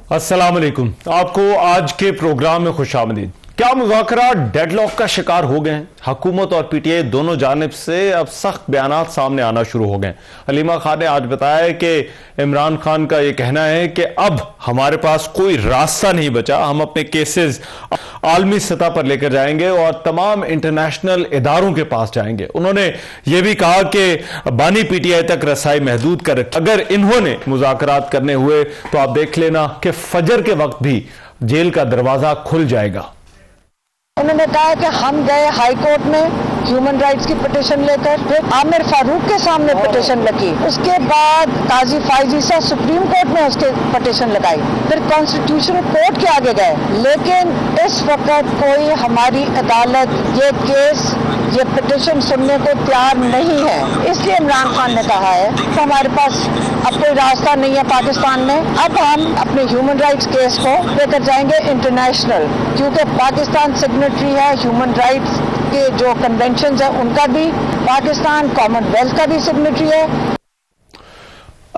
अस्सलाम वालेकुम। आपको आज के प्रोग्राम में खुशामदीद। क्या मुज़ाकरात डेडलॉक का शिकार हो गए हैं? हुकूमत और पीटीआई दोनों जानिब से अब सख्त बयानात सामने आना शुरू हो गए। हलीमा खान ने आज बताया है कि इमरान खान का यह कहना है कि अब हमारे पास कोई रास्ता नहीं बचा, हम अपने केसेस आलमी सतह पर लेकर जाएंगे और तमाम इंटरनेशनल इदारों के पास जाएंगे। उन्होंने यह भी कहा कि बानी पीटीआई तक रसाई महदूद कर रखी, अगर इन्होंने मुज़ाकरात करने हुए तो आप देख लेना कि फजर के वक्त भी जेल का दरवाजा खुल जाएगा। उन्होंने कहा कि हम गए हाई कोर्ट में ह्यूमन राइट्स की पिटीशन लेकर, फिर आमिर फारूक के सामने पिटीशन लगी, उसके बाद काजी फाइज ईसा सुप्रीम कोर्ट में उसके पिटीशन लगाई, फिर कॉन्स्टिट्यूशनल कोर्ट के आगे गए। लेकिन इस वक्त कोई हमारी अदालत ये केस ये पिटीशन सुनने को तैयार नहीं है। इसलिए इमरान खान ने कहा है कि हमारे पास अब कोई रास्ता नहीं है पाकिस्तान में, अब हम अपने ह्यूमन राइट्स केस को लेकर जाएंगे इंटरनेशनल, क्योंकि पाकिस्तान सिग्नेटरी है ह्यूमन राइट्स के जो कन्वेंशन है उनका भी, पाकिस्तान कॉमनवेल्थ का भी सिग्नेटरी है।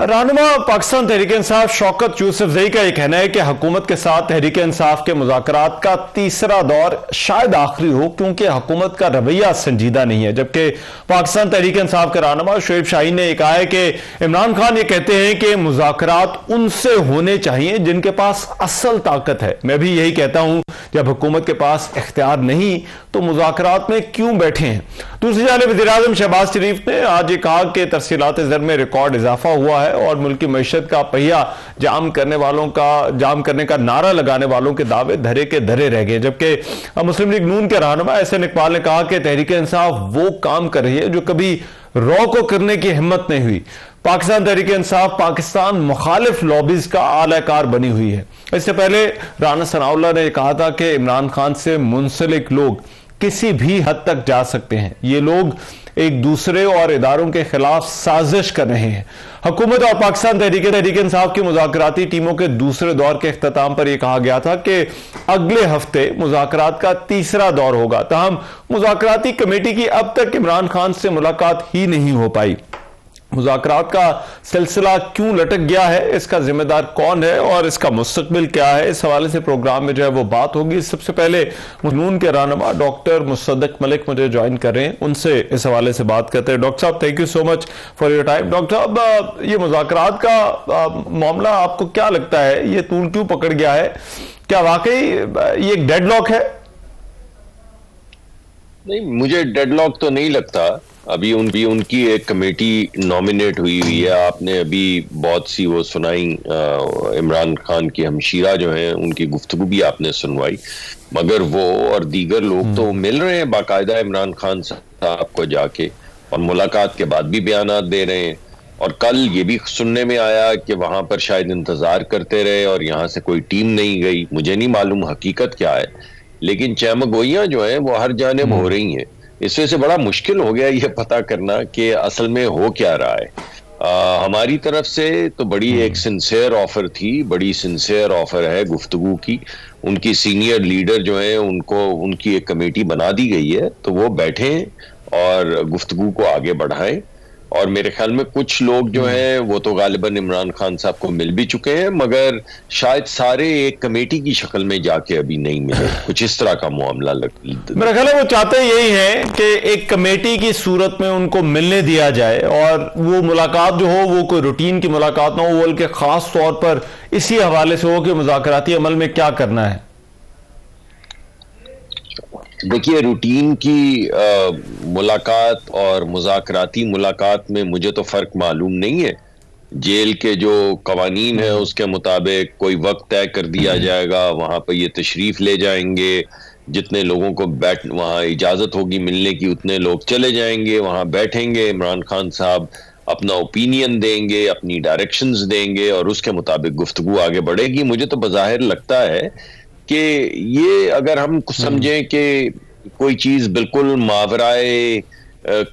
रहनुमा पाकिस्तान तहरीक इंसाफ शौकत यूसुफजई का यह कहना है कि हुकूमत के साथ तहरीक इंसाफ के मुज़ाकरात का तीसरा दौर शायद आखिरी हो, क्योंकि हुकूमत का रवैया संजीदा नहीं है। जबकि पाकिस्तान तहरीक इंसाफ के रहनुमा शुएब शाहीन ने कहा है कि इमरान खान ये कहते हैं कि मुज़ाकरात उनसे होने चाहिए जिनके पास असल ताकत है। मैं भी यही कहता हूं, जब हुकूमत के पास इख्तियार नहीं तो मुज़ाकरात में क्यों बैठे हैं। दूसरी जानिब वज़ीर-ए-आज़म शहबाज शरीफ ने आज ये कहा कि तरसीलात ज़र में रिकॉर्ड इजाफा हुआ है और मुल्की मईशत का पहिया जाम करने का नारा लगाने वालों के दावे धरे के धरे रह गए। जबकि मुस्लिम लीग नून के रहनुमा एहसन इकबाल ने कहा कि तहरीक इंसाफ वो काम कर रही है जो कभी रॉ को करने की हिम्मत नहीं हुई। पाकिस्तान तहरीक इंसाफ पाकिस्तान मुखालिफ लॉबीज का आलाकार बनी हुई है। इससे पहले राना सनाउल्लाह ने कहा था कि इमरान खान से मुंसलिक लोग किसी भी हद तक जा सकते हैं, ये लोग एक दूसरे और इदारों के खिलाफ साजिश कर रहे हैं। हुकूमत और पाकिस्तान तहरीक इंसाफ की मुज़ाकराती टीमों के दूसरे दौर के इख्तिताम पर यह कहा गया था कि अगले हफ्ते मुज़ाकरात का तीसरा दौर होगा। ताहम मुज़ाकराती कमेटी की अब तक इमरान खान से मुलाकात ही नहीं हो पाई। मुज़ाकरात का सिलसिला क्यों लटक गया है, इसका जिम्मेदार कौन है और इसका मुस्तकबिल क्या है, इस हवाले से प्रोग्राम में जो है वो बात होगी। सबसे पहले नून के रहनुमा डॉक्टर मुसद्दक मलिक मुझे ज्वाइन कर रहे हैं, उनसे इस हवाले से बात करते हैं। डॉक्टर साहब, thank you so much for your time. Doctor साहब, ये मुज़ाकरात का मामला आपको क्या लगता है, ये तूल क्यों पकड़ गया है? क्या वाकई ये एक डेडलॉक है? नहीं, मुझे डेडलॉक तो नहीं लगता। अभी उनकी एक कमेटी नॉमिनेट हुई है। आपने अभी बहुत सी वो सुनाई, इमरान खान की हमशीरा जो है उनकी गुफ्तगू भी आपने सुनवाई, मगर वो और दीगर लोग तो मिल रहे हैं बाकायदा इमरान खान साहब को जाके, और मुलाकात के बाद भी बयानात दे रहे हैं। और कल ये भी सुनने में आया कि वहां पर शायद इंतजार करते रहे और यहाँ से कोई टीम नहीं गई। मुझे नहीं मालूम हकीकत क्या है, लेकिन चहमगोइयां जो है वो हर जानिब हो रही हैं। इस वजह से बड़ा मुश्किल हो गया ये पता करना कि असल में हो क्या रहा है। हमारी तरफ से तो बड़ी एक सिंसियर ऑफर थी, बड़ी सिंसियर ऑफर है गुफ्तगू की। उनकी सीनियर लीडर जो है उनको उनकी एक कमेटी बना दी गई है, तो वो बैठे और गुफ्तगू को आगे बढ़ाएं। और मेरे ख्याल में कुछ लोग जो हैं वो तो गालिबन इमरान खान साहब को मिल भी चुके हैं, मगर शायद सारे एक कमेटी की शक्ल में जाके अभी नहीं मिले। कुछ इस तरह का मामला मेरा ख्याल है वो चाहते यही है कि एक कमेटी की सूरत में उनको मिलने दिया जाए और वो मुलाकात जो हो वो कोई रूटीन की मुलाकात ना हो, बल्कि खास तौर पर इसी हवाले से हो कि मुज़ाकराती अमल में क्या करना है। देखिए, रूटीन की मुलाकात और मुज़ाकराती मुलाकात में मुझे तो फ़र्क मालूम नहीं है। जेल के जो कवानीन है उसके मुताबिक कोई वक्त तय कर दिया जाएगा, वहाँ पर ये तशरीफ़ ले जाएंगे, जितने लोगों को वहाँ इजाज़त होगी मिलने की उतने लोग चले जाएंगे, वहाँ बैठेंगे, इमरान खान साहब अपना ओपिनियन देंगे, अपनी डायरेक्शंस देंगे और उसके मुताबिक गुफ्तगू आगे बढ़ेगी। मुझे तो बज़ाहिर लगता है कि ये अगर हम समझें कि कोई चीज़ बिल्कुल मावराए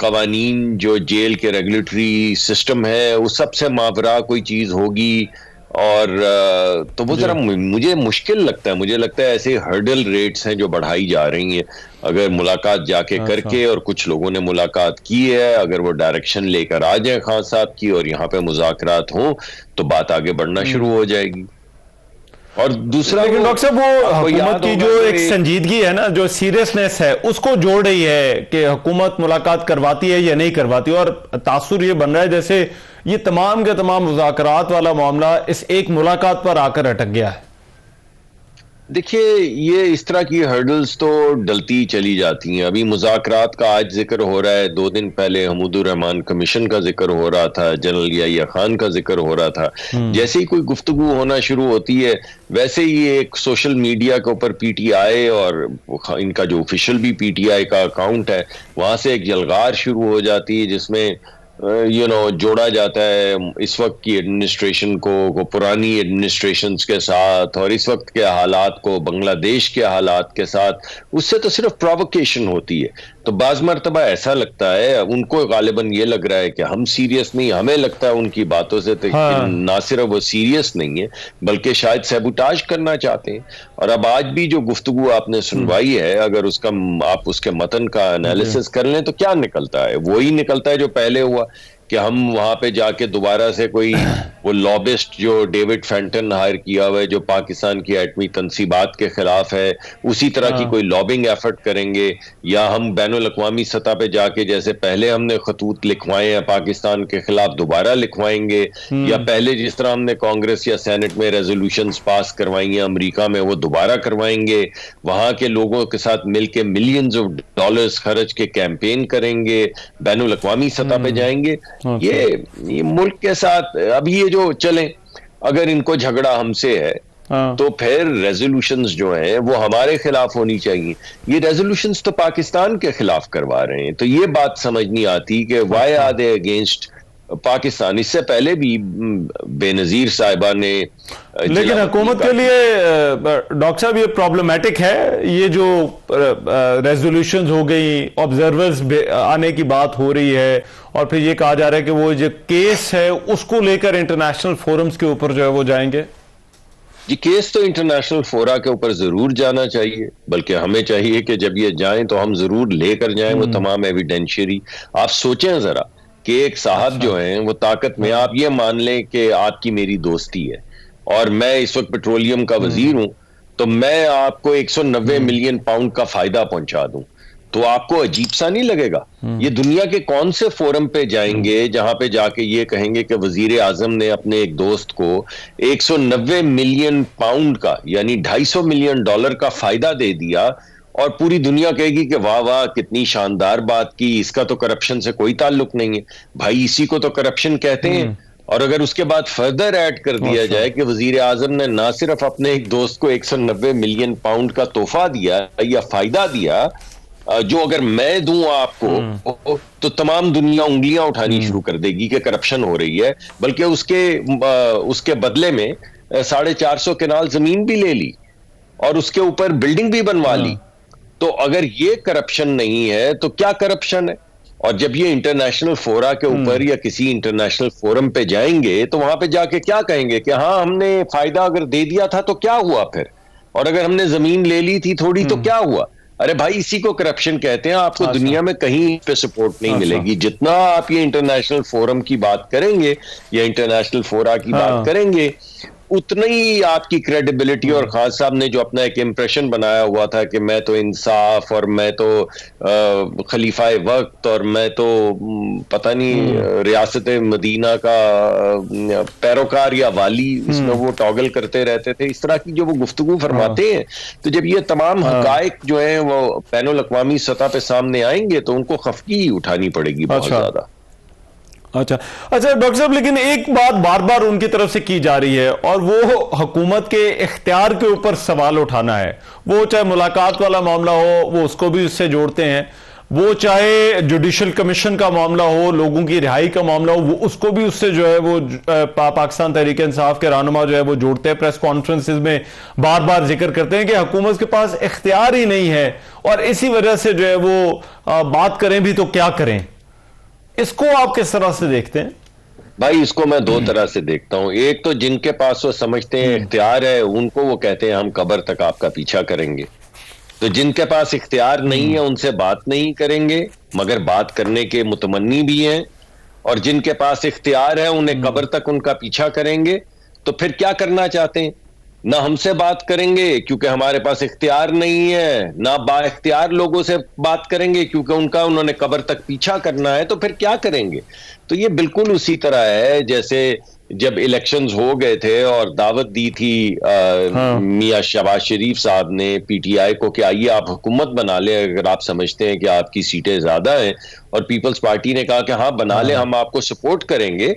कवानीन जो जेल के रेगुलेटरी सिस्टम है उस सबसे मावरा कोई चीज़ होगी, और तो वो जरा मुझे मुश्किल लगता है। मुझे लगता है ऐसे हर्डल रेट्स हैं जो बढ़ाई जा रही हैं। अगर मुलाकात जाके करके, और कुछ लोगों ने मुलाकात की है, अगर वो डायरेक्शन लेकर आ जाए खान साहब की और यहाँ पे मुज़ाकरात हों तो बात आगे बढ़ना शुरू हो जाएगी। और दूसरा, लेकिन डॉक्टर साहब वो हुकूमत की जो एक संजीदगी है ना, जो सीरियसनेस है, उसको जोड़ रही है कि हुकूमत मुलाकात करवाती है या नहीं करवाती, और तासुर ये बन रहा है जैसे ये तमाम के तमाम मुज़ाकरात वाला मामला इस एक मुलाकात पर आकर अटक गया है। देखिए, ये इस तरह की हर्डल्स तो डलती चली जाती हैं। अभी मुज़ाकरात का आज जिक्र हो रहा है, 2 दिन पहले हमीदुर रहमान कमीशन का जिक्र हो रहा था, जनरल याहिया खान का जिक्र हो रहा था। जैसे ही कोई गुफ्तगू होना शुरू होती है, वैसे ही एक सोशल मीडिया के ऊपर पीटीआई और इनका जो ऑफिशियल भी पीटीआई का अकाउंट है, वहां से एक यलगार शुरू हो जाती है जिसमें जोड़ा जाता है इस वक्त की एडमिनिस्ट्रेशन को पुरानी एडमिनिस्ट्रेशंस के साथ, और इस वक्त के हालात को बांग्लादेश के हालात के साथ। उससे तो सिर्फ प्रोवोकेशन होती है। तो बाज मरतबा ऐसा लगता है उनको, गालिबन ये लग रहा है कि हम सीरियस नहीं, हमें लगता है उनकी बातों से ना सिर्फ वो सीरियस नहीं है बल्कि शायद सैबुटाज करना चाहते हैं। और अब आज भी जो गुफ्तगू आपने सुनवाई है, अगर आप उसके मतन का एनालिसिस कर लें तो क्या निकलता है? वही निकलता है जो पहले हुआ, कि हम वहां पे जाके दोबारा से कोई वो लॉबिस्ट जो डेविड फेंटन हायर किया हुआ है, जो पाकिस्तान की एटमी तंसीबात के खिलाफ है, उसी तरह की कोई लॉबिंग एफर्ट करेंगे, या हम बैनुल अक़वामी सतह पे जाके जैसे पहले हमने खतूत लिखवाए हैं पाकिस्तान के खिलाफ दोबारा लिखवाएंगे, या पहले जिस तरह हमने कांग्रेस या सेनेट में रेजोल्यूशंस पास करवाई हैं अमेरिका में वो दोबारा करवाएंगे, वहां के लोगों के साथ मिलके मिलियंस ऑफ डॉलर्स खर्च के कैंपेन करेंगे, बैनुल अक़वामी सतह पे जाएंगे। ये मुल्क के साथ अब ये जो चले, अगर इनको झगड़ा हमसे है तो फिर रेजोल्यूशंस जो हैं वो हमारे खिलाफ होनी चाहिए। ये रेजोल्यूशंस तो पाकिस्तान के खिलाफ करवा रहे हैं, तो ये बात समझ नहीं आती कि why are they against Pakistan. इससे पहले भी बेनजीर साहिबा ने, लेकिन हुकूमत के लिए डॉक्टर साहब ये प्रॉब्लमेटिक है, ये जो रेजोल्यूशंस हो गई, ऑब्जर्वर्स आने की बात हो रही है, और फिर ये कहा जा रहा है कि वो जो केस है उसको लेकर इंटरनेशनल फोरम्स के ऊपर जो है वो जाएंगे। जी, केस तो इंटरनेशनल फोरा के ऊपर जरूर जाना चाहिए, बल्कि हमें चाहिए कि जब ये जाएं तो हम जरूर लेकर जाएं वो तमाम एविडेंशियरी। आप सोचें जरा कि एक साहब जो हैं वो ताकत में, आप ये मान लें कि आपकी मेरी दोस्ती है और मैं इस वक्त पेट्रोलियम का वजीर हूं, तो मैं आपको 190 मिलियन पाउंड का फायदा पहुंचा दूं, तो आपको अजीब सा नहीं लगेगा? ये दुनिया के कौन से फोरम पे जाएंगे जहां पे जाके ये कहेंगे कि वजीर आजम ने अपने एक दोस्त को 190 मिलियन पाउंड का यानी $250 मिलियन का फायदा दे दिया, और पूरी दुनिया कहेगी कि वाह वाह कितनी शानदार बात की, इसका तो करप्शन से कोई ताल्लुक नहीं है। भाई, इसी को तो करप्शन कहते हैं। और अगर उसके बाद फर्दर ऐड कर दिया जाए कि वजीर आजम ने ना सिर्फ अपने एक दोस्त को 190 मिलियन पाउंड का तोहफा दिया या फायदा दिया, जो अगर मैं दूं आपको तो तमाम दुनिया उंगलियां उठानी शुरू कर देगी कि करप्शन हो रही है, बल्कि उसके बदले में 450 कनाल जमीन भी ले ली और उसके ऊपर बिल्डिंग भी बनवा ली। तो अगर ये करप्शन नहीं है तो क्या करप्शन है? और जब ये इंटरनेशनल फोरा के ऊपर या किसी इंटरनेशनल फोरम पे जाएंगे तो वहां पे जाके क्या कहेंगे कि हाँ, हमने फायदा अगर दे दिया था तो क्या हुआ फिर, और अगर हमने जमीन ले ली थी थोड़ी तो क्या हुआ? अरे भाई, इसी को करप्शन कहते हैं। आपको दुनिया में कहीं पे सपोर्ट नहीं मिलेगी। जितना आप ये इंटरनेशनल फोरम की बात करेंगे या इंटरनेशनल फोरा की बात करेंगे, उतनी ही आपकी क्रेडिबिलिटी, और खान साहब ने जो अपना एक इम्प्रेशन बनाया हुआ था कि मैं तो इंसाफ, और मैं तो खलीफा वक्त, और मैं तो पता नहीं रियासत मदीना का पैरोकार या वाली, इसमें वो टॉगल करते रहते थे। इस तरह की जो वो गुफ्तगू फरमाते हैं, तो जब ये तमाम हकायक जो है वो बैनुल अक़वामी सतह पे सामने आएंगे तो उनको खफगी उठानी पड़ेगी बहुत ज्यादा। अच्छा डॉक्टर साहब, लेकिन एक बात बार बार उनकी तरफ से की जा रही है, और वो हुकूमत के इख्तियार के ऊपर सवाल उठाना है। वो चाहे मुलाकात वाला मामला हो, वो उसको भी उससे जोड़ते हैं, वो चाहे जुडिशल कमीशन का मामला हो, लोगों की रिहाई का मामला हो, वो उसको भी उससे जो है वो पाकिस्तान तहरीक इंसाफ के रहनुमा जो है वो जोड़ते हैं। प्रेस कॉन्फ्रेंसेस में बार बार जिक्र करते हैं कि हुकूमत के पास इख्तियार ही नहीं है, और इसी वजह से जो है वो बात करें भी तो क्या करें। इसको आप किस तरह से देखते हैं? भाई, इसको मैं दो तरह से देखता हूं। एक तो जिनके पास वो समझते हैं इख्तियार है, उनको वो कहते हैं हम कब्र तक आपका पीछा करेंगे। तो जिनके पास इख्तियार नहीं है उनसे बात नहीं करेंगे, मगर बात करने के मुतमन्नी भी हैं। और जिनके पास इख्तियार है उन्हें कब्र तक उनका पीछा करेंगे। तो फिर क्या करना चाहते हैं? ना हमसे बात करेंगे क्योंकि हमारे पास इख्तियार नहीं है, ना बाइख्तियार लोगों से बात करेंगे क्योंकि उन्होंने कब्र तक पीछा करना है, तो फिर क्या करेंगे? तो ये बिल्कुल उसी तरह है जैसे जब इलेक्शंस हो गए थे और दावत दी थी मियां शहबाज शरीफ साहब ने पीटीआई को कि आइए आप हुकूमत बना लें अगर आप समझते हैं कि आपकी सीटें ज्यादा हैं, और पीपल्स पार्टी ने कहा कि हाँ बना लें, हम आपको सपोर्ट करेंगे।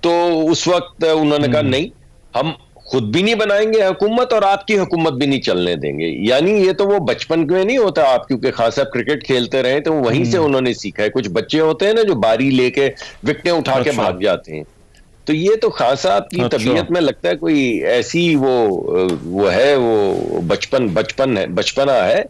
तो उस वक्त उन्होंने कहा नहीं, हम खुद भी नहीं बनाएंगे हुकूमत और आपकी हुकूमत भी नहीं चलने देंगे। यानी ये तो वो बचपन में नहीं होता, आप क्योंकि खास साहब क्रिकेट खेलते रहे तो वहीं से उन्होंने सीखा है। कुछ बच्चे होते हैं ना जो बारी लेके विकेटें उठा के भाग जाते हैं, तो ये तो खास साहब की तबीयत में लगता है कोई ऐसी वो है, वो बचपना है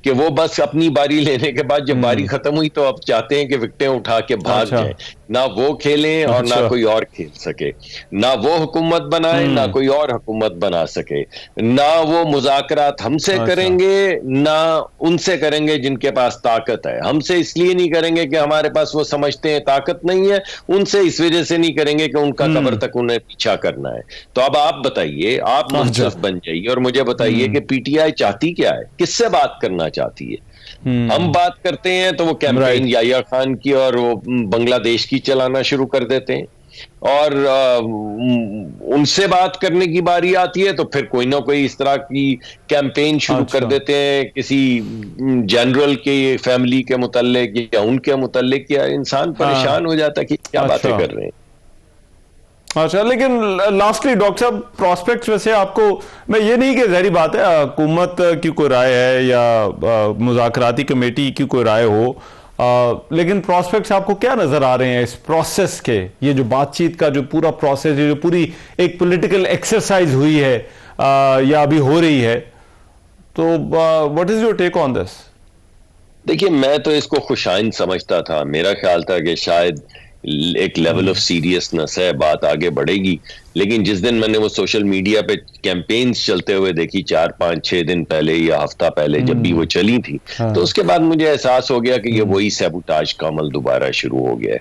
कि वो बस अपनी बारी लेने के बाद जब बारी खत्म हुई तो अब चाहते हैं कि विकेटें उठा के भाग जाएं, ना वो खेलें और ना कोई और खेल सके, ना वो हुकूमत बनाए ना कोई और हुकूमत बना सके, ना वो मुज़ाकरात हमसे करेंगे ना उनसे करेंगे जिनके पास ताकत है। हमसे इसलिए नहीं करेंगे कि हमारे पास वो समझते हैं ताकत नहीं है, उनसे इस वजह से नहीं करेंगे कि उनका कब्र तक उन्हें पीछा करना है। तो अब आप बताइए, आप मुंसिफ बन जाइए और मुझे बताइए कि पीटीआई चाहती क्या है, किससे बात करना चाहती है? हम बात करते हैं तो वो कैंपेन याहिया खान की और वो बांग्लादेश की चलाना शुरू कर देते हैं, और उनसे बात करने की बारी आती है तो फिर कोई ना कोई इस तरह की कैंपेन शुरू कर देते हैं किसी जनरल के फैमिली के मुतल्लिक या उनके मुतल्लिक, या इंसान परेशान हो जाता है कि क्या बातें कर रहे हैं। अच्छा, लेकिन लास्टली डॉक्टर साहब, प्रोस्पेक्ट्स में से आपको, मैं ये नहीं कि ज़ाहिर बात है हुकूमत की कोई राय है या मुज़ाकराती कमेटी की कोई राय हो, लेकिन प्रोस्पेक्ट्स आपको क्या नजर आ रहे हैं इस प्रोसेस के? ये जो बातचीत का जो पूरा प्रोसेस, ये जो पूरी एक पॉलिटिकल एक्सरसाइज हुई है या अभी हो रही है, तो what is your take on this? देखिए, मैं तो इसको खुशाइन समझता था। मेरा ख्याल था कि शायद एक लेवल ऑफ सीरियसनेस है, बात आगे बढ़ेगी, लेकिन जिस दिन मैंने वो सोशल मीडिया पे कैंपेन्स चलते हुए देखी 4, 5, 6 दिन पहले या हफ्ता पहले जब भी वो चली थी, तो उसके बाद मुझे एहसास हो गया कि ये वही सैबोटाज का अमल दोबारा शुरू हो गया है।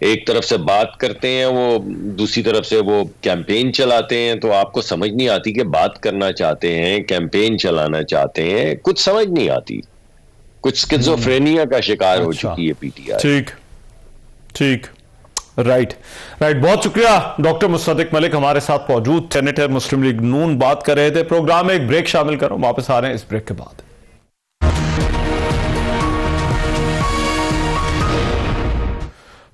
एक तरफ से बात करते हैं वो, दूसरी तरफ से वो कैंपेन चलाते हैं, तो आपको समझ नहीं आती कि बात करना चाहते हैं, कैंपेन चलाना चाहते हैं, कुछ समझ नहीं आती। कुछ स्किज़ोफ्रेनिया का शिकार हो चुकी है पीटीआई। ठीक, राइट। बहुत शुक्रिया डॉक्टर मुस्तदिक मलिक हमारे साथ मौजूद, सेनेटर मुस्लिम लीग नून, बात कर रहे थे। प्रोग्राम में एक ब्रेक शामिल करो, वापस आ रहे हैं इस ब्रेक के बाद।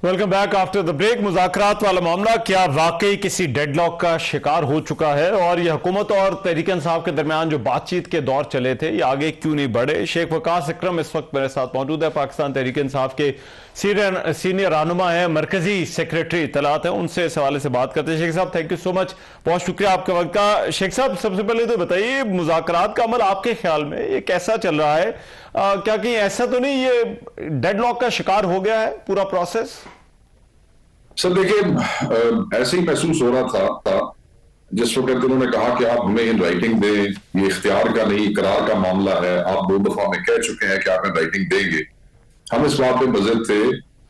Welcome back after the break. मुज़ाकरात वाला मामला क्या वाकई किसी डेडलॉक का शिकार हो चुका है, और यह हुकूमत और तहरीक इंसाफ के दरमियान जो बातचीत के दौर चले थे, ये आगे क्यों नहीं बढ़े? शेख वकास अकरम इस वक्त मेरे साथ मौजूद है, पाकिस्तान तहरीक इंसाफ के सीनियर रहनुमा है, मरकजी सेक्रेटरी इत्तलात है, उनसे इस हवाले से बात करते हैं। शेख साहब, थैंक यू सो मच, बहुत शुक्रिया आपके वक्त का। शेख साहब, सबसे पहले तो बताइए, मुज़ाकरात का अमल आपके ख्याल में ये कैसा चल रहा है? क्या कहीं ऐसा तो नहीं ये डेडलॉक का शिकार हो गया है पूरा प्रोसेस? सर देखिए, ऐसे ही महसूस हो रहा था जिस वक्त उन्होंने कहा कि आप हमें इन राइटिंग दें, ये इख्तियार का नहीं इकरार का मामला है, आप 2 दफा में कह चुके हैं कि आप हमें राइटिंग देंगे। हम इस बात पे मज़िद थे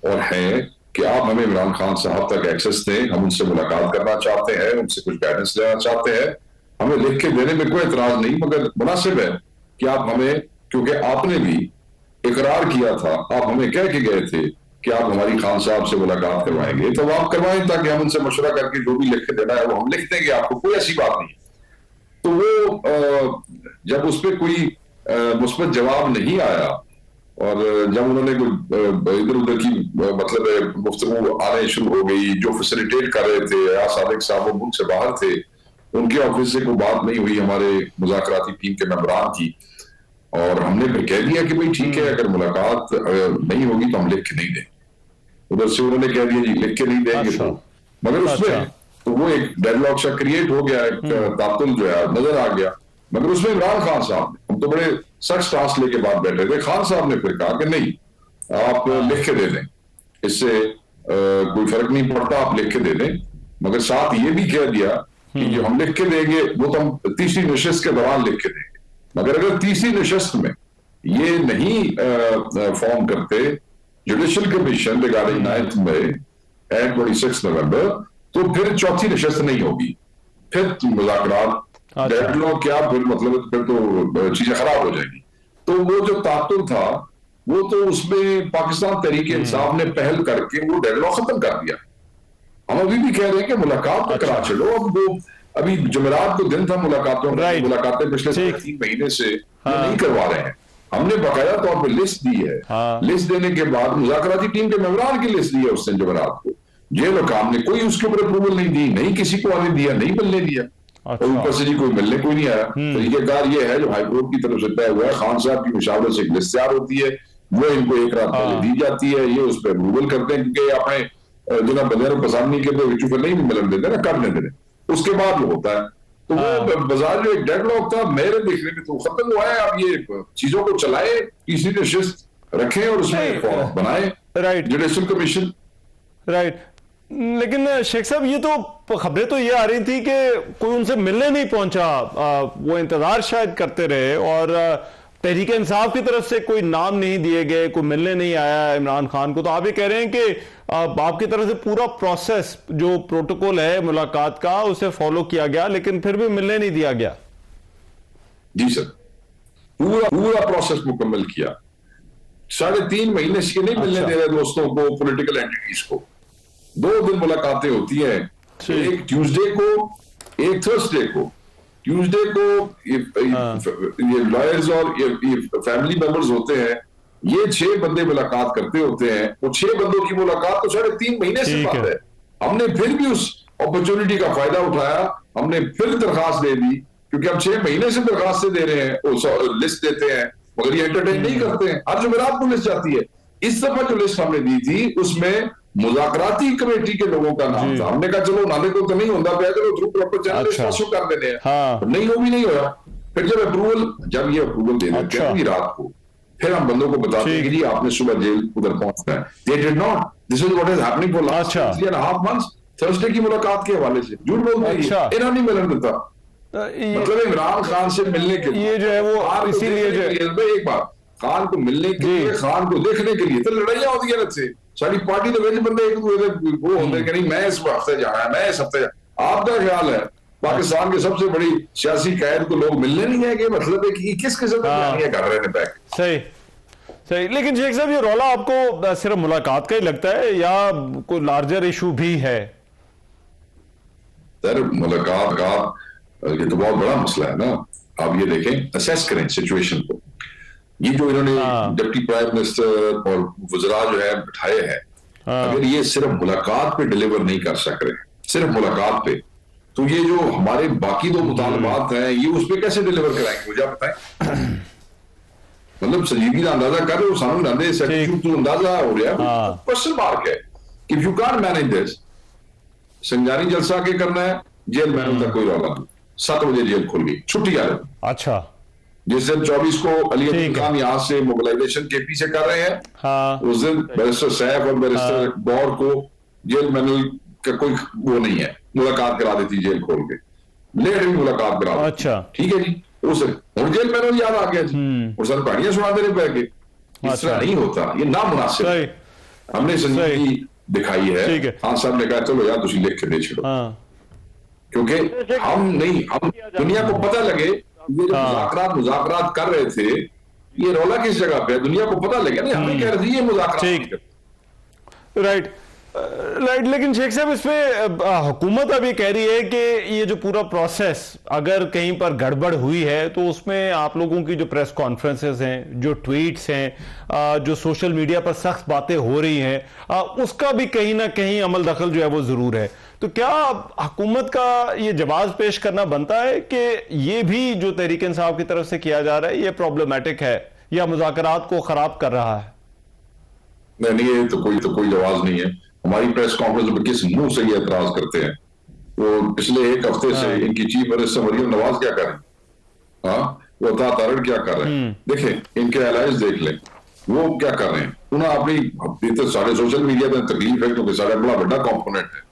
और हैं कि आप हमें इमरान खान साहब तक एक्सेस दें, हम उनसे मुलाकात करना चाहते हैं, उनसे कुछ गाइडेंस लेना चाहते हैं। हमें लिख के देने में कोई एतराज नहीं, मगर मुनासिब है कि आप हमें, क्योंकि आपने भी इकरार किया था, आप हमें कह के गए थे कि आप हमारी खान साहब से मुलाकात करवाएंगे, तो आप करवाएं ताकि हम उनसे मशवरा करके जो भी लिख के देना है वो हम लिख देंगे आपको, कोई ऐसी बात नहीं। तो वो जब उस पर कोई मुस्बत जवाब नहीं आया और जब उन्होंने कोई इधर उधर की मतलब गुफ्तगू आने शुरू हो गई, जो फैसिलिटेट कर रहे थे या सादिक साहब वो मुल्क से बाहर थे, उनके ऑफिस से कोई बात नहीं हुई हमारे मुज़ाकराती टीम के मेंबरान की, और हमने फिर कह दिया कि भाई ठीक है, अगर मुलाकात नहीं होगी तो हम लिख के नहीं देंगे। उधर से उन्होंने कह दिया जी लिख के नहीं देंगे। तो मगर उसमें तो वो एक डेडलॉक सा क्रिएट हो गया, एक तातुल जो है नजर आ गया। मगर उसमें इमरान खान साहब ने, हम तो बड़े सख्त स्टांस लेके बात बैठे थे, खान साहब ने फिर कहा कि नहीं, आप लिख के दे दें, इससे कोई फर्क नहीं पड़ता, आप लिख के दे दें। मगर साथ ये भी कह दिया कि जो हम लिख के देंगे वो तो हम तीसरी नशिस्त के दौरान लिख के देंगे, मगर अगर तीसरी नशिस्त में ये नहीं फॉर्म करते judicial commission regarding 9 May and 26 November, तो फिर चौथी नशिस्त नहीं होगी, फिर मुज़ाकरात डेडलॉक क्या, फिर मतलब फिर तो चीजें खराब हो जाएंगी। तो वो जो तातुल था वो तो उसमें पाकिस्तान तहरीक इंसाफ ने पहल करके वो डेडलॉक खत्म कर दिया। हम अभी भी कह रहे हैं कि मुलाकात तो करा चलो। अब वो अभी जुमेरात को दिन था मुलाकातों का, मुलाकातें पिछले 3 महीने से नहीं करवा रहे हैं। हमने बाकायदा तौर पर लिस्ट दी है। लिस्ट देने के बाद मुज़ाकराती टीम के मेंबरान की लिस्ट दी है उसने जुमेरात को। जेल हुकाम ने कोई उसके ऊपर अप्रूवल नहीं दी, नहीं किसी को आने दिया, नहीं मिलने दिया। और ऊपर से जी कोई मिलने कोई नहीं आया। तरीकेकार ये है जो हाईकोर्ट की तरफ से तय हुआ है, खान साहब की मुशावरत से एक लिस्ट तैयार होती है, वो इनको एक रात पहले दी जाती है, ये उस पर अप्रूवल करते हैं क्योंकि अपने जो ना बंदे पसंद नहीं करते विचू फिर नहीं मिलन देते ना, कर लेते, उसके बाद वो होता है। तो वो बाजार जो एक डेडलॉक था मेरे देखने में तो खत्म हुआ है। अब ये चीजों को चलाए, किसी ने शिस्त रखें और उसमें बनाए जुडिशल कमीशन। राइट, लेकिन शेख साहब ये तो खबरें तो ये आ रही थी कि कोई उनसे मिलने नहीं पहुंचा, वो इंतजार शायद करते रहे और तहरीक इंसाफ की तरफ से कोई नाम नहीं दिए गए, कोई मिलने नहीं आया इमरान खान को। तो आप ये कह रहे हैं कि आपकी तरफ से पूरा प्रोसेस जो प्रोटोकॉल है मुलाकात का उसे फॉलो किया गया, लेकिन फिर भी मिलने नहीं दिया गया। जी सर, पूरा प्रोसेस मुकम्मल किया। 3.5 महीने से नहीं मिलने दे रहे दोस्तों को, पॉलिटिकल एंटिटीज को। 2 दिन मुलाकातें होती हैं, एक ट्यूसडे को एक थर्सडे को। ट्यूसडे को ये लॉयर्स और ये फैमिली मेंबर्स होते हैं, ये 6 बंदे मुलाकात करते होते हैं। वो 6 बंदों की मुलाकात तो 3.5 महीने से बात है। हमने फिर भी उस अपॉर्चुनिटी का फायदा उठाया, हमने फिर दरखास्त दे दी क्योंकि हम 6 महीने से दरखास्तें दे रहे हैं, लिस्ट देते हैं, मगर ये एंटरटेन नहीं करते हैं। हर जुमेरात को लिस्ट जाती है। इस दफा जो लिस्ट हमने दी थी उसमें मुज़ाकराती कमेटी के लोगों का नाम था। हमने कहा चलो नाले को तो नहीं होता, चलो थ्रू प्रॉपर चैनल शुरू कर देने हैं। नहीं, वो भी नहीं होया। फिर जब ये अप्रूवल दे देते हैं रात को, फिर हम बंदों को बताते हैं कि जी आपने सुबह जेल उधर पहुंचना है। They did not. This is what is happening for last 3.5 months. Thursday की मुलाकात के हवाले से झूठ बोलते हैं, इन्होंने नहीं मिलन देता। मतलब इमरान खान से मिलने के लिए ये जो है वो इसीलिए एक बार खान को मिलने के लिए, खान को देखने के लिए तो लड़ाइयां होती है। से सारी पार्टी तो वैसे बंदे एक दूसरे वो होते हैं कि नहीं मैं इस हफ्ते जाना है, मैं इस हफ्ते आपका ख्याल है पाकिस्तान के सबसे बड़ी सियासी कैद को लोग मिलने नहीं है कि मतलब है कि किस किस्म की कर रहे हैं बैक। सही। लेकिन शेख साहब ये रौला आपको सिर्फ मुलाकात का ही लगता है या कोई लार्जर इशू भी है? सर मुलाकात का ये तो बहुत बड़ा मसला है ना। आप ये देखें, असेस करें सिचुएशन को। ये जो इन्होंने डिप्टी प्राइम मिनिस्टर और वज़रा जो है बिठाए हैं, अगर ये सिर्फ मुलाकात पे डिलीवर नहीं कर सक रहे, सिर्फ मुलाकात पे, तो ये जो हमारे बाकी 2 मुतालबात हैं ये उस पे कैसे डिलीवर कराएंगे मुझे बताएं। मतलब संजीदगी का अंदाजा कर रहे हो, सामने तो अंदाजा हो रहा है। क्वेश्चन मार्क है। If you can't manage this, संजानी जलसा के करना है, जेल में तक कोई रौला नहीं। 7 बजे जेल खुल गई, छुट्टी आ रही। अच्छा, जिस दिन 24 को अली अब्दुल खान यहाँ से मोबिलाइजेशन केपी से कर रहे हैं, उस दिन बैरिस्टर सैफ और बैरिस्टर गौर को जेल मैनुअल का कोई वो नहीं है, मुलाकात करा देती जेल खोल के, लेट भी मुलाकात करा। अच्छा, ठीक है जी। उस और जेल मैनुअल याद आ गया जी, और सर पहाड़ियां सुना देने पड़ गए। इस तरह नहीं होता, ये नामुनासिब है। हमने संजीदगी दिखाई है। खान साहब ने कहा चलो यार तुम लिख के दे छोड़ो, क्योंकि हम दुनिया को पता लगे ये जो मुज़ाकरात कर रहे थे, ये रौला किस जगह पे, दुनिया को पता लगे ना। हमें कह रहे थे ये मुज़ाकरात। राइट। लेकिन शेख साहब इसमें हुकूमत अभी कह रही है कि ये जो पूरा प्रोसेस अगर कहीं पर गड़बड़ हुई है तो उसमें आप लोगों की जो प्रेस कॉन्फ्रेंसेस हैं, जो ट्वीट्स हैं, जो सोशल मीडिया पर सख्त बातें हो रही हैं, उसका भी कहीं ना कहीं अमल दखल जो है वो जरूर है। तो क्या हुकूमत का ये जवाब पेश करना बनता है कि ये भी जो तहरीक इंसाफ की तरफ से किया जा रहा है ये प्रॉब्लमेटिक है या मुज़ाकरात को खराब कर रहा है? नहीं, ये तो कोई जवाब नहीं है। हमारी प्रेस कॉन्फ्रेंस में किस मुंह से ये एतराज करते हैं? वो पिछले 1 हफ्ते से इनकी चीफ मिनिस्टर मरियम नवाज क्या कर रहे हैं, वो अता तारड़ क्या कर रहे हैं, देखें इनके एलाइज देख लें वो क्या कर रहे हैं। उन्हें अपनी तो सारे सोशल मीडिया में तकलीफ है क्योंकि सारा बड़ा बड़ा कॉम्पोनेंट है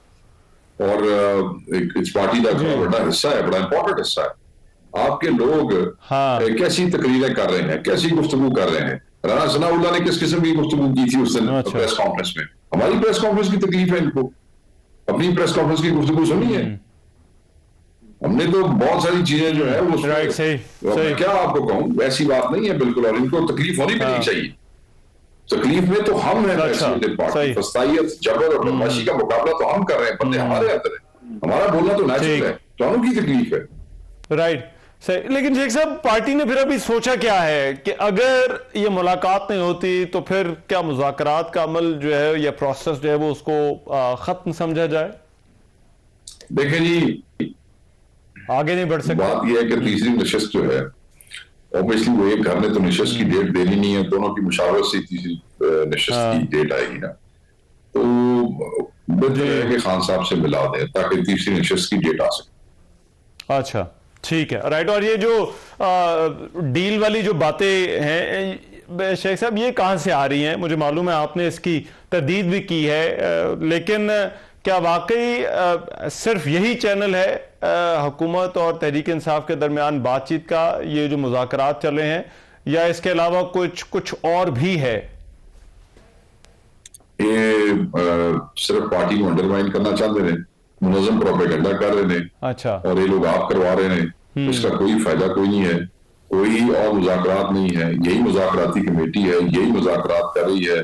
और इस पार्टी का बड़ा हिस्सा है, बड़ा इंपॉर्टेंट हिस्सा है। आपके लोग कैसी तकरीरें कर रहे हैं, कैसी गुफ्तगू कर रहे हैं। राना सनाउल्लाह ने किस किस्म की गुफ्तगू की थी उस दिन प्रेस कॉन्फ्रेंस में? हमारी प्रेस कॉन्फ्रेंस की तकलीफ है इनको, अपनी प्रेस कॉन्फ्रेंस की गुफ्तगू सुनी है। हमने तो बहुत सारी चीजें जो है वो सही क्या आपको कहूँ, ऐसी बात नहीं है बिल्कुल, और इनको तकलीफ होनी भी नहीं चाहिए। तकलीफ में तो हम हैं, फस्तायत, जबर और बदमाशी का मुकाबला तो हम कर रहे हैं, बंदे हमारे अंदर है, हमारा बोलना तो नेचुरल है, तो हम की तकलीफ है। राइट, सही। लेकिन शेख साहब, पार्टी ने फिर अभी सोचा क्या है कि अगर ये मुलाकात नहीं होती तो फिर क्या मुज़ाकरात का अमल जो है या प्रोसेस जो है वो उसको खत्म समझा जाए? देखें जी, आगे नहीं बढ़ सकते। बात यह है कि तीसरी नशिस्त जो है, ऑब्वियसली वो एक घर ने तो नशिस्त की डेट देनी नहीं है, दोनों की मुशावरत से तीसरी नशिस्त की डेट आएगी ना, तो बेहतर है कि खान साहब से मिला दें ताकि तीसरी नशिस्त की डेट आ सके। अच्छा, ठीक है, राइट। और ये जो डील वाली जो बातें हैं शेख साहब, ये कहां से आ रही हैं? मुझे मालूम है आपने इसकी तरदीद भी की है, लेकिन क्या वाकई सिर्फ यही चैनल है हुकूमत और तहरीक इंसाफ के दरमियान बातचीत का, ये जो मुज़ाकरात चल रहे हैं, या इसके अलावा कुछ और भी है? ये सिर्फ पार्टी को अंडरमाइन करना चाहते हैं, मुनज़्ज़म प्रोपेगेंडा कर रहे हैं। अच्छा। और ये लोग आप करवा रहे हैं, इसका कोई फायदा कोई नहीं है, कोई और मुज़ाकरात नहीं है, यही मुज़ाकराती कमेटी है, यही मुज़ाकरात कर रही है।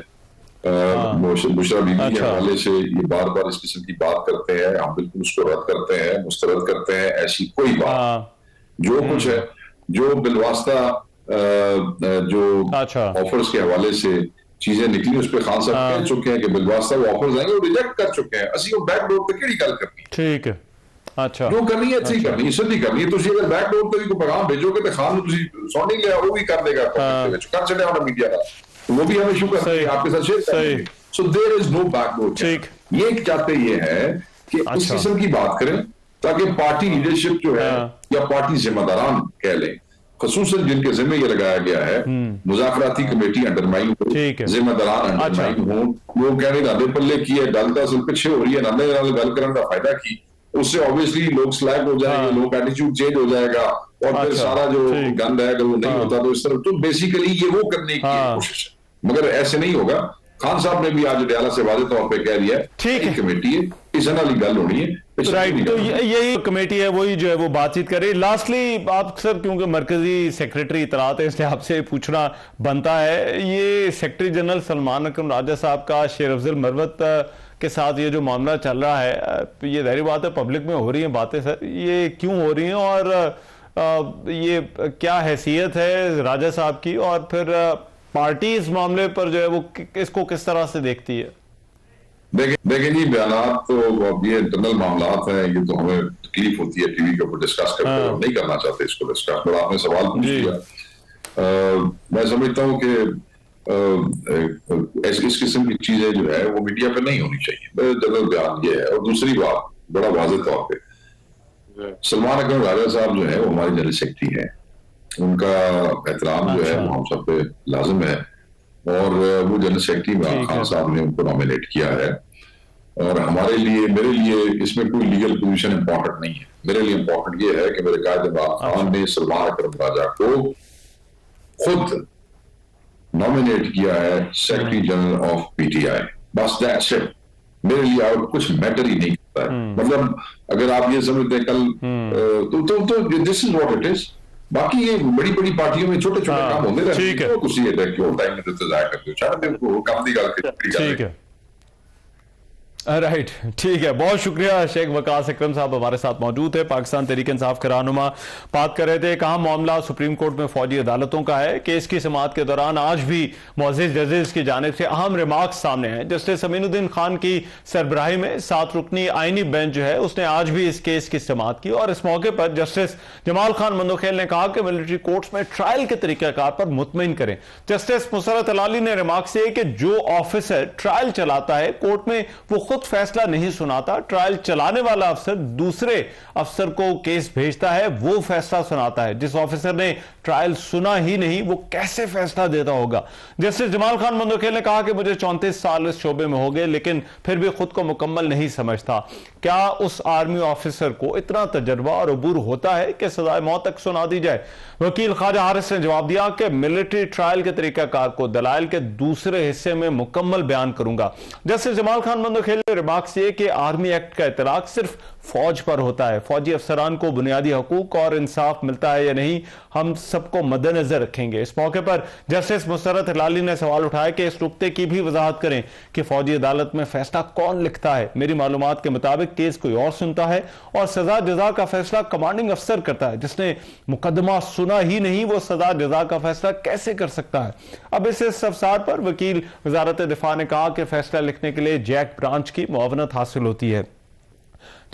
बुशरा बीबी के हवाले से ये बार बार इस किस्म की बात करते हैं, हम बिल्कुल उसको रद्द करते हैं, मुस्तरद करते हैं। ऐसी कोई बात, जो कुछ है, जो बिलवास्ता जो ऑफर्स के हवाले से चीजें निकली, उस पर खान साहब कह चुके हैं कि बिलवास्ता वो ऑफर्स आएंगे, वो रिजेक्ट कर चुके हैं। असि वो बैक डोर पे केड़ी गल करनी, ठीक है, अच्छा, जो करनी है अच्छी करनी है, सीधी करनी है। तुसी अगर बैक डोर पे कोई पैगाम भेजोगे तो खान तुसी सुन नहीं लिया, वो भी कर देगा, कर चले आना मीडिया का, तो वो भी हमें शुक्र है आपके साथ शेयर करेंगे। So there is no back door. ठीक, ये चाहते ये है कि उस किस्म की बात करें ताकि पार्टी लीडरशिप जो है या पार्टी जिम्मेदारान कह लें, खसूसन जिनके जिम्मे ये लगाया गया है, मुज़ाकराती कमेटी अंडरमाइन हो, जिम्मेदारान अंडरमाइन हो, वो कहने नादे पल्ले की है, गलता से पीछे हो रही है, नादे गल करने का फायदा की, उससे ऑब्वियसली लोग स्लैग हो जाएंगे, लोग एटीट्यूड चेंज हो जाएगा, और फिर सारा जो गंद है अगर वो नहीं होता तो इस तरफ, तो बेसिकली ये वो करने की कोशिश है, मगर ऐसे नहीं होगा। खान साहब ने भी आज डयाला से वाज़ेह तौर पे कह दिया है, ठीक है, कमेटी है, इस वाली गल होनी है, राइट। तो यही कमेटी है, वही जो है वो बातचीत करे। लास्टली आप सर, क्योंकि मरकजी सेक्रेटरी इतलात है, इसलिए आपसे पूछना बनता है, ये सेक्रेटरी जनरल सलमान अकरम राजा साहब का शेर अफजल मरवत के साथ ये जो मामला चल रहा है, ये जाहिर बात है पब्लिक में हो रही हैं बातें, सर ये क्यों हो रही हैं, और ये क्या हैसियत है राजा साहब की, और फिर पार्टी इस मामले पर जो है वो इसको किस तरह से देखती है? देखें जी, बयानात तो अब ये इंटरनल मामलात हैं, ये तो हमें तकलीफ होती है टीवी के ऊपर डिस्कस करते हैं, नहीं करना चाहते इसको डिस्कस, बड़ा आपने सवाल पूछ लिया। मैं समझता हूँ कि इस किस्म की चीजें जो है वो मीडिया पे नहीं होनी चाहिए, जनरल बयान ये है। और दूसरी बात, बड़ा वाज़ेह तौर पे, सलमान अकरम राजा साहब जो है वो हमारे जनरल सेक्रेटरी है, उनका एहतराम जो है वो हम सब पे लाजिम है, और वो जनरल सेक्रेटरी इमरान खान साहब ने उनको नॉमिनेट किया है, और हमारे लिए, मेरे लिए इसमें कोई लीगल पोजीशन इंपॉर्टेंट नहीं है। मेरे लिए इंपॉर्टेंट ये है कि मेरे कायद इमरान खान ने सलमान अकरम राजा को खुद नॉमिनेट किया है सेक्रेटरी जनरल ऑफ पीटीआई, बस दैट्स इट। मेरे लिए और कुछ मैटर ही नहीं करता है। मतलब अगर आप ये समझते हैं कल तो this is what it is. बाकी ये बड़ी बड़ी पार्टियों में छोटे छोटे काम होते रहते हैं, तो कुछ ये क्यों टाइम में तो जाया करते हो, चाहते हैं काम दी गल। राइट, ठीक है, बहुत शुक्रिया। शेख वकास अकरम साहब हमारे साथ मौजूद है, पाकिस्तान तहरीक इंसाफ के रहनुमा। बात कर रहे थे कहा मामला सुप्रीम कोर्ट में फौजी अदालतों का है। केस की समाअत के दौरान आज भी मुअज़्ज़िज़ जजेस की जानिब से अहम रिमार्क्स सामने हैं। जस्टिस अमीनुद्दीन खान की सरबराही में 7 रुकनी आईनी बेंच जो है उसने आज भी इस केस की समाअत की, और इस मौके पर जस्टिस जमाल खान मंदोखेल ने कहा कि मिलिट्री कोर्ट्स में ट्रायल के तरीकाकार पर मुतमईन करें। जस्टिस मुसर्रत अलाली ने रिमार्क्स किए कि जो ऑफिसर ट्रायल चलाता है कोर्ट में वो खुद फैसला नहीं सुनाता, ट्रायल चलाने वाला अफसर दूसरे अफसर को केस भेजता है, वो फैसला सुनाता है। जिस ऑफिसर ने ट्रायल सुना ही नहीं वो कैसे फैसला देता होगा। जस्टिस जमाल खान मंदोखेल ने कहा कि मुझे 34 साल इस शोबे में हो गए लेकिन फिर भी खुद को मुकम्मल नहीं समझता। क्या उस आर्मी ऑफिसर को इतना तजर्बा और अबूर होता है कि सजाए मौत तक सुना दी जाए? वकील ख्वाजा हारिस ने जवाब दिया कि मिलिट्री ट्रायल के तरीकाकार को दलाइल के दूसरे हिस्से में मुकम्मल बयान करूंगा। जस्टिस जमाल खान मंदोखेल ने रिमार्क्स किए कि आर्मी एक्ट का इतलाक सिर्फ फौज पर होता है। फौजी अफसरान को बुनियादी हकूक और इंसाफ मिलता है या नहीं, हम सबको मद्देनजर रखेंगे। इस मौके पर जस्टिस मुसर्रत हिलाली ने सवाल उठाया कि इस नुक्ते की भी वजाहत करें कि फौजी अदालत में फैसला कौन लिखता है। मेरी मालूमात के मुताबिक केस कोई और सुनता है और सजा जजा का फैसला कमांडिंग अफसर करता है। जिसने मुकदमा सुना ही नहीं वो सजा जजा का फैसला कैसे कर सकता है। अब इस अवसर पर वकील वजारत दिफा ने कहा कि फैसला लिखने के लिए जैक ब्रांच की मुआवनत हासिल होती है।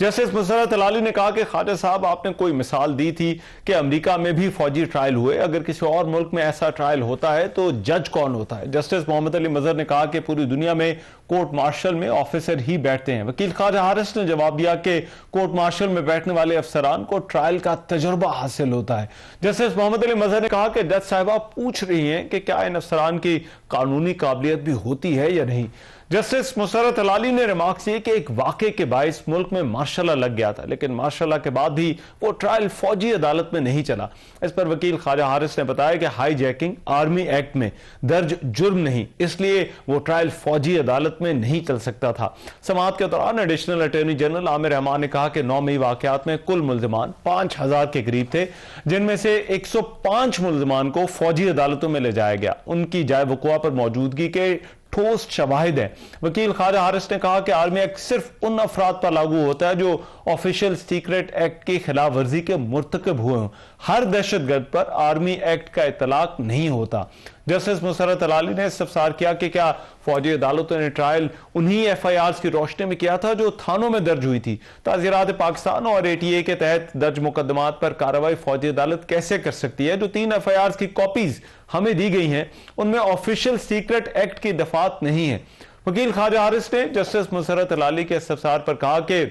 जस्टिस मुसर्रत हिलाली ने कहा कि ख्वाजा साहब, आपने कोई मिसाल दी थी कि अमेरिका में भी फौजी ट्रायल हुए, अगर किसी और मुल्क में ऐसा ट्रायल होता है तो जज कौन होता है। जस्टिस मोहम्मद अली मजहर ने कहा कि पूरी दुनिया में कोर्ट मार्शल में ऑफिसर ही बैठते हैं। वकील ख्वाजा हारिस ने जवाब दिया कि कोर्ट मार्शल में बैठने वाले अफसरान को ट्रायल का तजुर्बा हासिल होता है। जस्टिस मोहम्मद अली मजहर ने कहा कि जज साहिबा पूछ रही हैं कि क्या इन अफसरान की कानूनी काबिलियत भी होती है या नहीं। जस्टिस मुसर्रत हिलाली ने रिमार्क किए कि एक वाक़े के बायस मुल्क में मार्शल लग गया था, लेकिन मार्शल के बाद भी वो ट्रायल फौजी अदालत में नहीं चला। इस पर वकील ख्वाजा हारिस ने बताया कि हाई जैकिंग आर्मी एक्ट में दर्ज जुर्म नहीं, इसलिए वो ट्रायल फौजी अदालत में नहीं चल सकता था। समाअत के दौरान additional attorney general Aamir Rahman ने कहा कि 9 मई वाकयात में कुल मुल्जिमान 5000 के करीब थे, जिनमें से 105 मुल्जिमान को फौजी अदालतों में ले जाया गया। उनकी जाए वक़ुआ पर मौजूदगी के ठोस शवाहिद है। वकील ख्वाजा हारिस ने कहा कि आर्मी एक्ट सिर्फ उन अफराद पर लागू होता है जो ऑफिशियल सीक्रेट एक्ट की खिलाफ वर्जी के मुर्तकब हुए हों। हर दहशतगर्द पर आर्मी एक्ट का इतलाक नहीं होता। जस्टिस मुसर्रत हिलाली ने इस्तफसार किया कि क्या फौजी अदालतों ने ट्रायल उन्हीं FIRs की रोशनी में किया था जो थानों में दर्ज हुई थी। ताज़ीरात पाकिस्तान और ATA के तहत दर्ज मुकदमात पर कार्रवाई फौजी अदालत कैसे कर सकती है। जो 3 FIRs की कॉपीज हमें दी गई हैं उनमें ऑफिशियल सीक्रेट एक्ट की दफात नहीं है। वकील ख्वाजा हारिस ने जस्टिस मुसर्रत हिलाली के इस्तफसार पर कहा कि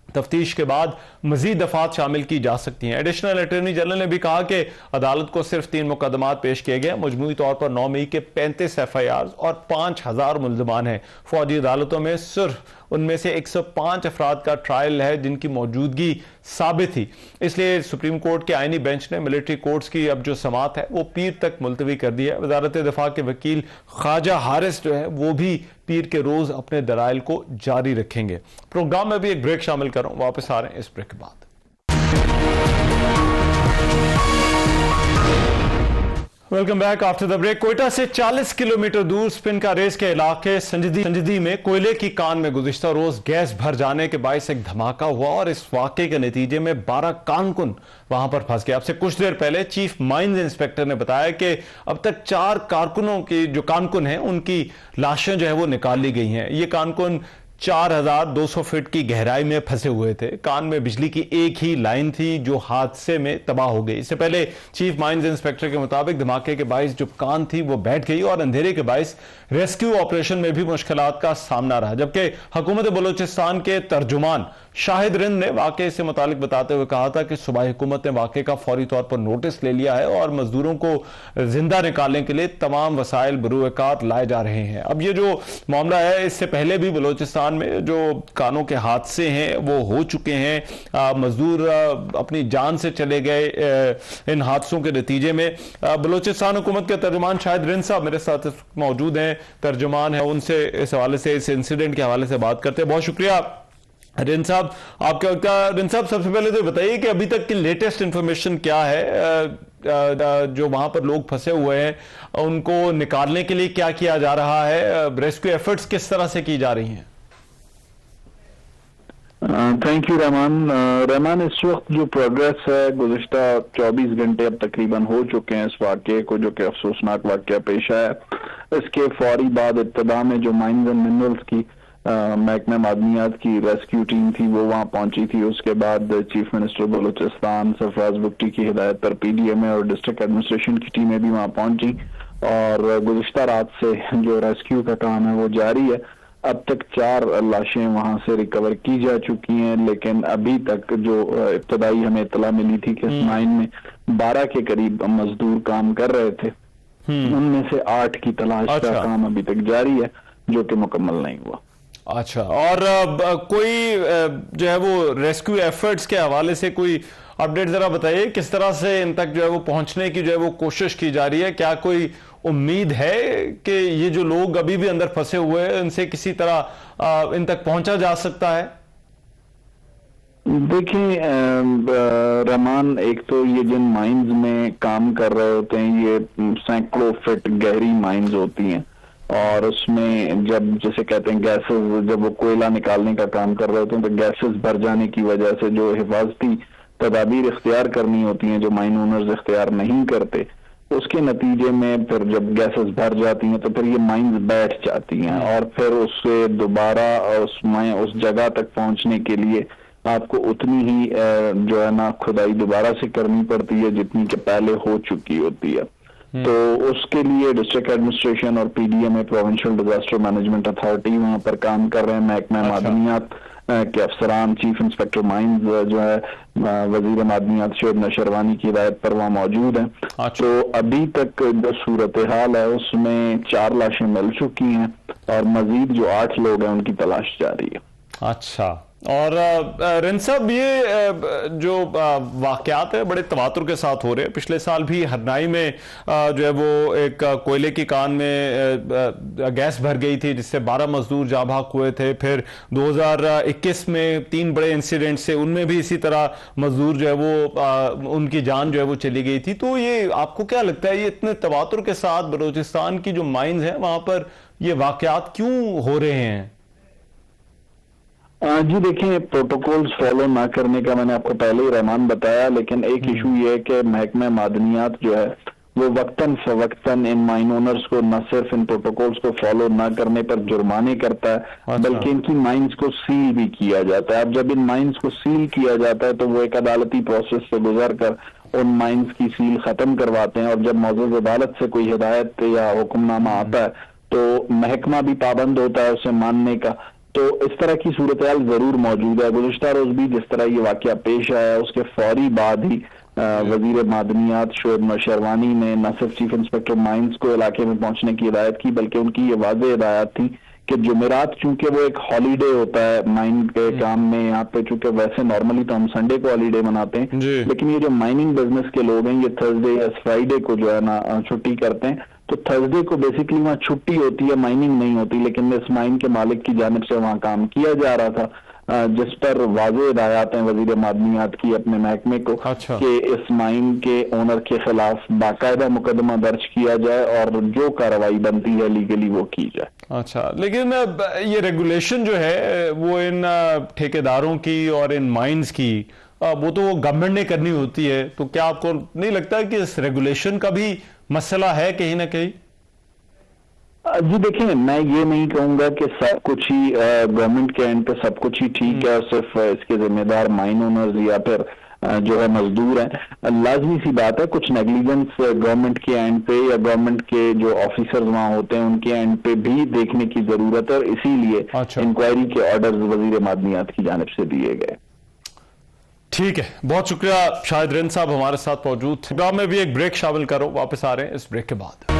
तफ्तीश के बाद मजीद दफात शामिल की जा सकती हैं। एडिशनल अटॉर्नी जनरल ने भी कहा कि अदालत को सिर्फ 3 मुकदमात पेश किए गए। मजमूई तौर पर 9 मई के 35 FIRs और 5000 मुल्जिमान हैं। फौजी अदालतों में सिर्फ उनमें से 105 अफराद का ट्रायल है जिनकी मौजूदगी साबित थी। इसलिए सुप्रीम कोर्ट के आईनी बेंच ने मिलिट्री कोर्ट्स की अब जो समाअत है वो पीर तक मुलतवी कर दी है। वजारत दिफा के वकील ख्वाजा हारिस जो है वो भी पीर के रोज अपने दलाइल को जारी रखेंगे। प्रोग्राम में भी एक ब्रेक शामिल कर रहा हूं, वापस आ रहे हैं इस ब्रेक के बाद। Welcome back after the break. Quetta से 40 किलोमीटर दूर स्पिनका रेस के इलाके संजदी में कोयले की कान में गुज़िश्ता रोज गैस भर जाने के बायस एक धमाका हुआ और इस वाक़े के नतीजे में 12 कारकुन वहां पर फंस गए। अब से कुछ देर पहले चीफ माइंस इंस्पेक्टर ने बताया कि अब तक 4 कारकुनों की जो कानकुन हैं उनकी लाशें जो है वो निकाल ली गई हैं। ये कानकुन 4200 फीट की गहराई में फंसे हुए थे। कान में बिजली की एक ही लाइन थी जो हादसे में तबाह हो गई। इससे पहले चीफ माइंस इंस्पेक्टर के मुताबिक धमाके के बायस जो कान थी वो बैठ गई और अंधेरे के बायस रेस्क्यू ऑपरेशन में भी मुश्किलात का सामना रहा। जबकि हुकूमत बलोचिस्तान के तर्जुमान शाहिद रिंद ने वाकये से मुतालिक बताते हुए कहा था कि सूबाई हुकूमत ने वाकये का फौरी तौर पर नोटिस ले लिया है और मजदूरों को जिंदा निकालने के लिए तमाम वसाइल बरूएकार लाए जा रहे हैं। अब ये जो मामला है इससे पहले भी बलोचिस्तान में जो कानों के हादसे हैं वो हो चुके हैं। मजदूर अपनी जान से चले गए इन हादसों के नतीजे में। बलोचिस्तान हुकूमत के तर्जुमान शाहिद रिंद साहब मेरे साथ मौजूद हैं, तर्जुमान है, उनसे इस हवाले से इस इंसिडेंट के हवाले से बात करते हैं। बहुत शुक्रिया रिंद साहब। आपका रिंद साहब सबसे पहले तो बताइए कि अभी तक की लेटेस्ट इंफॉर्मेशन क्या है, जो वहां पर लोग फंसे हुए हैं उनको निकालने के लिए क्या किया जा रहा है, रेस्क्यू एफर्ट्स किस तरह से की जा रही हैं? Thank you Rahman. इस वक्त जो प्रोग्रेस है गुज़िश्ता 24 घंटे अब तकरीबन हो चुके हैं इस वाक़े को, जो कि अफसोसनाक वाक़या पेश आया। इसके फौरी बाद इब्तदा में जो माइंस एंड मिनरल्स की महकमा मादनियात की रेस्क्यू टीम थी वो वहां पहुंची थी। उसके बाद चीफ मिनिस्टर बलूचिस्तान सरफराज बुगटी की हिदायत पर PDMA और डिस्ट्रिक्ट एडमिनिस्ट्रेशन की टीमें भी वहां पहुंची और गुज़िश्ता रात से जो रेस्क्यू का काम है वो जारी है। अब तक 4 लाशें वहां से रिकवर की जा चुकी हैं, लेकिन अभी तक जो इब्तदाई हमें इत्तला मिली थी कि इस माइन में 12 के करीब मजदूर काम कर रहे थे, उनमें से 8 की तलाश का काम अभी तक जारी है जो कि मुकम्मल नहीं हुआ। अच्छा, और कोई जो है वो रेस्क्यू एफर्ट्स के हवाले से कोई अपडेट जरा बताइए, किस तरह से इन तक जो है वो पहुंचने की जो है वो कोशिश की जा रही है? क्या कोई उम्मीद है कि ये जो लोग अभी भी अंदर फंसे हुए हैं इनसे किसी तरह इन तक पहुंचा जा सकता है? देखिए रहमान, एक तो ये जिन माइंस में काम कर रहे होते हैं ये सैकड़ों फीट गहरी माइंस होती हैं, और उसमें जब जैसे कहते हैं गैसेस, जब वो कोयला निकालने का काम कर रहे होते हैं तो गैसेस भर जाने की वजह से जो हिफाजती तदाबीर इख्तियार करनी होती हैं जो माइन ओनर्स इख्तियार नहीं करते, उसके नतीजे में फिर जब गैसेस भर जाती हैं तो फिर ये माइंस बैठ जाती हैं, और फिर उससे दोबारा उस जगह तक पहुंचने के लिए आपको उतनी ही जो है ना खुदाई दोबारा से करनी पड़ती है जितनी कि पहले हो चुकी होती है। तो उसके लिए डिस्ट्रिक्ट एडमिनिस्ट्रेशन और PDMA, provincial disaster management authority, वहां पर काम कर रहे हैं। महकमा मादनियात के अफसरान, चीफ इंस्पेक्टर माइंस जो है वजीर मादनियात शोएब नशरवानी की हिदायत पर वहाँ मौजूद हैं। तो अभी तक जो सूरत हाल है उसमें 4 लाशें मिल चुकी हैं और मजीद जो 8 लोग हैं उनकी तलाश जारी है। अच्छा, और रिन साहब, ये जो वाकयात है बड़े तवातुर के साथ हो रहे हैं। पिछले साल भी हरनाई में जो है वो एक कोयले की कान में गैस भर गई थी जिससे 12 मजदूर जाँ भाग हुए थे। फिर 2021 में 3 बड़े इंसिडेंट से उनमें भी इसी तरह मजदूर जो है वो उनकी जान जो है वो चली गई थी। तो ये आपको क्या लगता है, ये इतने तवातुर के साथ बलूचिस्तान की जो माइंस है वहां पर ये वाकयात क्यों हो रहे हैं? जी देखिए, प्रोटोकॉल्स फॉलो ना करने का मैंने आपको पहले ही रहमान बताया, लेकिन एक इशू ये है कि महकमा मादनियात जो है वो वक्तन फवक्तन इन माइन ओनर्स को न सिर्फ इन प्रोटोकॉल्स को फॉलो ना करने पर जुर्माने करता है बल्कि इनकी माइंस को सील भी किया जाता है। अब जब इन माइंस को सील किया जाता है तो वो एक अदालती प्रोसेस से गुजर कर उन माइंस की सील खत्म करवाते हैं, और जब मौजूद अदालत से कोई हिदायत या हुक्मनामा आता है तो महकमा भी पाबंद होता है उसे मानने का। तो इस तरह की सूरत हाल जरूर मौजूद है। गुज़िश्ता रोज भी जिस तरह ये वाकया पेश आया उसके फौरी बाद ही वजीर मादनियात शोएब नशरवानी ने न सिर्फ चीफ इंस्पेक्टर माइंस को इलाके में पहुंचने की हिदायत की बल्कि उनकी ये वाज़ेह हिदायत थी कि जुमेरात चूंकि वो एक हॉलीडे होता है माइन के काम में, यहाँ पे चूंकि वैसे नॉर्मली तो हम संडे को हॉलीडे मनाते हैं, लेकिन ये जो माइनिंग बिजनेस के लोग हैं ये थर्सडे या फ्राइडे को जो है ना छुट्टी करते हैं। तो थर्सडे को बेसिकली वहाँ छुट्टी होती है, माइनिंग नहीं होती, लेकिन इस माइन के मालिक की जानिब से वहाँ काम किया जा रहा था, जिस पर वाज़ेह हिदायत हैं वजीर मादनियात की अपने महकमे को कि इस माइन के ओनर के खिलाफ बाकायदा मुकदमा दर्ज किया जाए और जो कार्रवाई बनती है लीगली वो की जाए। अच्छा, लेकिन ये रेगुलेशन जो है वो इन ठेकेदारों की और इन माइंस की वो तो गवर्नमेंट ने करनी होती है, तो क्या आपको नहीं लगता कि इस रेगुलेशन का भी मसला है कहीं ना कहीं? जी देखिए, मैं ये नहीं कहूंगा कि सब कुछ ही गवर्नमेंट के एंड पे सब कुछ ही ठीक है और सिर्फ इसके जिम्मेदार माइन ओनर्स या फिर जो है मजदूर हैं। लाजमी सी बात है कुछ नेग्लिजेंस गवर्नमेंट के एंड पे या गवर्नमेंट के जो ऑफिसर्स वहां होते हैं उनके एंड पे भी देखने की जरूरत है, और इसीलिए इंक्वायरी के ऑर्डर्स वजीर मादनियात की जानिब से दिए गए। ठीक है, बहुत शुक्रिया शाहिद रिन साहब हमारे साथ मौजूद थे। गांव में भी एक ब्रेक शामिल करो, वापस आ रहे हैं इस ब्रेक के बाद।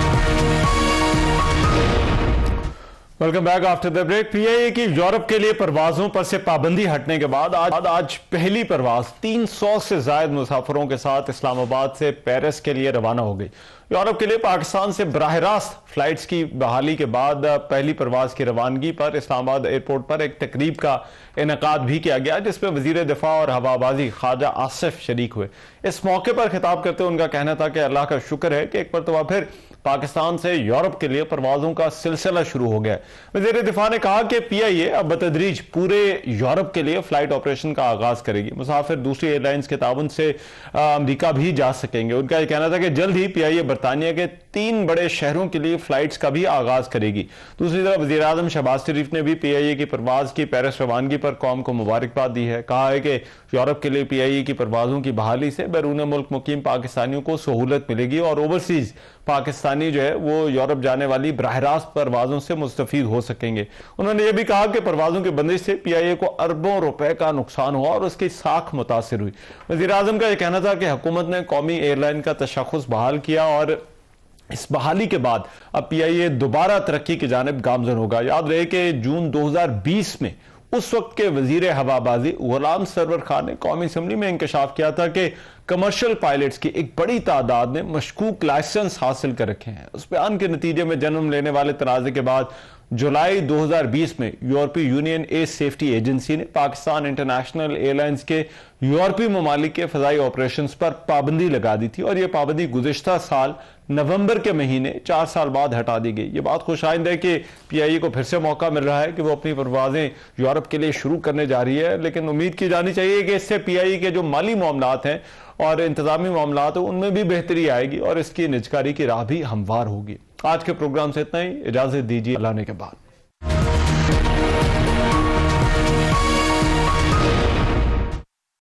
Welcome back after the break. PIA की यूरोप के लिए परवाजों पर से पाबंदी हटने के बाद आज पहली परवाज 300 से ज्यादा मुसाफिरों के साथ इस्लामाबाद से पेरिस के लिए रवाना हो गई। यूरोप के लिए पाकिस्तान से बराह रास्त फ्लाइट्स की बहाली के बाद पहली परवाज की रवानगी पर इस्लामाबाद एयरपोर्ट पर एक तकरीब का इनेकाद भी किया गया जिसमें वजीर दिफा और हवाबाजी ख्वाजा आसिफ शरीक हुए। इस मौके पर खिताब करते हुए उनका कहना था कि अल्लाह का शुक्र है कि एक मरतबा फिर पाकिस्तान से यूरोप के लिए परवाजों का सिलसिला शुरू हो गया। वजीर दिफा ने कहा कि पीआईए अब बतदरीज पूरे यूरोप के लिए फ्लाइट ऑपरेशन का आगाज करेगी। मुसाफिर दूसरी एयरलाइंस के ताउन से अमरीका भी जा सकेंगे। उनका यह कहना था कि जल्द ही पीआईए बरतानिया के 3 बड़े शहरों के लिए फ्लाइट्स का भी आगाज करेगी। दूसरी तरफ वजीर आजम शहबाज शरीफ ने भी पीआईए की परवाज की पेरिस रवानगी पर कौम को मुबारकबाद दी है। कहा है कि यूरोप के लिए पीआईए की परवाजों की बहाली से बैरून मुल्क मुकीम पाकिस्तानियों को सहूलत मिलेगी और ओवरसीज पाकिस्तानी जो है वो यूरोप जाने वाली बराह रास्त परवाजों से मुस्तफीद हो सकेंगे। उन्होंने यह भी कहा कि परवाजों की बंदिश से पीआईए को अरबों रुपए का नुकसान हुआ और उसकी साख मुतासिर हुई। वजीर आजम का यह कहना था कि हुकूमत ने कौमी एयरलाइन का तशख्खुस बहाल किया और इस बहाली के बाद अब पीआईए दोबारा तरक्की की जानिब गामजन होगा। याद रहे कि जून 2020 में उस वक्त के वजीर हवाबाजी गुलाम सरवर खान ने कौमी असम्बली में इंकशाफ किया था कि कमर्शियल पायलट्स की एक बड़ी तादाद ने मशकूक लाइसेंस हासिल कर रखे हैं। उस बयान के नतीजे में जन्म लेने वाले तनाज़े के बाद जुलाई 2020 में यूरोपीय यूनियन एयर सेफ्टी एजेंसी ने पाकिस्तान इंटरनेशनल एयरलाइंस के यूरोपीय ममालिक के फजाई ऑपरेशंस पर पाबंदी लगा दी थी और यह पाबंदी गुज़िश्ता साल नवंबर के महीने 4 साल बाद हटा दी गई। ये बात खुशाइंद है कि पीआईए को फिर से मौका मिल रहा है कि वो अपनी परवाजें यूरोप के लिए शुरू करने जा रही है, लेकिन उम्मीद की जानी चाहिए कि इससे पीआईए के जो माली मामलात हैं और इंतजामी मामलात हैं उनमें भी बेहतरी आएगी और इसकी निजकारी की राह भी हमवार होगी। आज के प्रोग्राम से इतना ही, इजाजत दीजिए, अल्लाह ने के बाद।